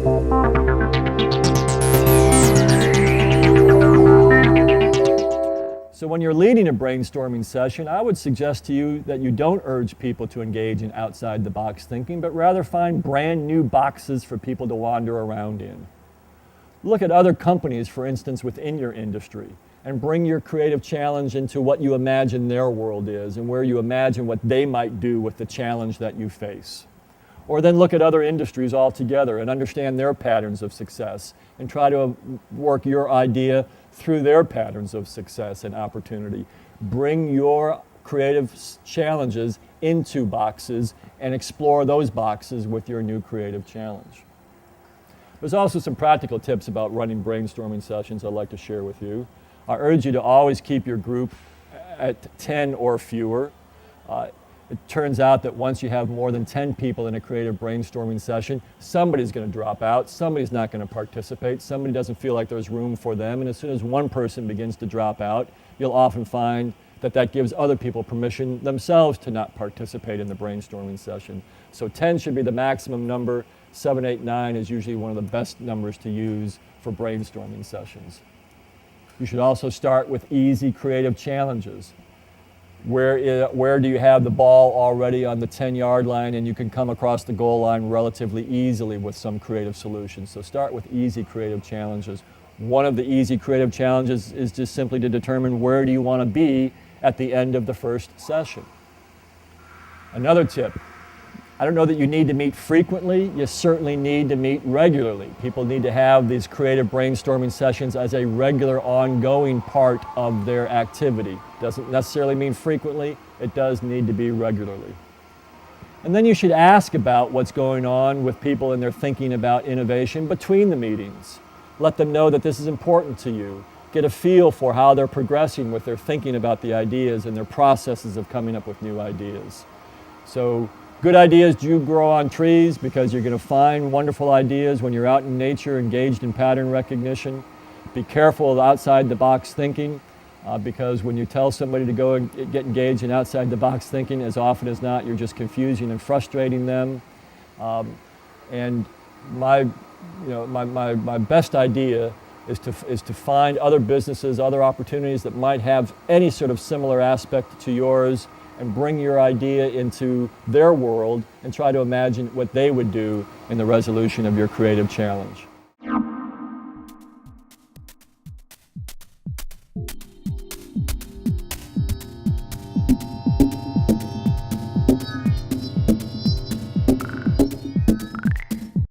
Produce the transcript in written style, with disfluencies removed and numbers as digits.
So when you're leading a brainstorming session, I would suggest to you that you don't urge people to engage in outside-the-box thinking, but rather find brand new boxes for people to wander around in. Look at other companies, for instance, within your industry, and bring your creative challenge into what you imagine their world is and where you imagine what they might do with the challenge that you face. Or then look at other industries altogether and understand their patterns of success and try to work your idea through their patterns of success and opportunity. Bring your creative challenges into boxes and explore those boxes with your new creative challenge. There's also some practical tips about running brainstorming sessions I'd like to share with you. I urge you to always keep your group at 10 or fewer. It turns out that once you have more than 10 people in a creative brainstorming session, somebody's going to drop out, somebody's not going to participate, somebody doesn't feel like there's room for them, and as soon as one person begins to drop out, you'll often find that that gives other people permission themselves to not participate in the brainstorming session. So 10 should be the maximum number. 7, 8, 9 is usually one of the best numbers to use for brainstorming sessions. You should also start with easy creative challenges. Where do you have the ball already on the 10-yard line and you can come across the goal line relatively easily with some creative solutions? So start with easy creative challenges. One of the easy creative challenges is just simply to determine where do you want to be at the end of the first session. Another tip, I don't know that you need to meet frequently, you certainly need to meet regularly. People need to have these creative brainstorming sessions as a regular, ongoing part of their activity. Doesn't necessarily mean frequently, it does need to be regularly. And then you should ask about what's going on with people in their thinking about innovation between the meetings. Let them know that this is important to you. Get a feel for how they're progressing with their thinking about the ideas and their processes of coming up with new ideas. So, good ideas do grow on trees because you're going to find wonderful ideas when you're out in nature engaged in pattern recognition. Be careful of outside-the-box thinking because when you tell somebody to go and get engaged in outside-the-box thinking, as often as not, you're just confusing and frustrating them. And my best idea is to find other businesses, other opportunities that might have any sort of similar aspect to yours, and bring your idea into their world and try to imagine what they would do in the resolution of your creative challenge.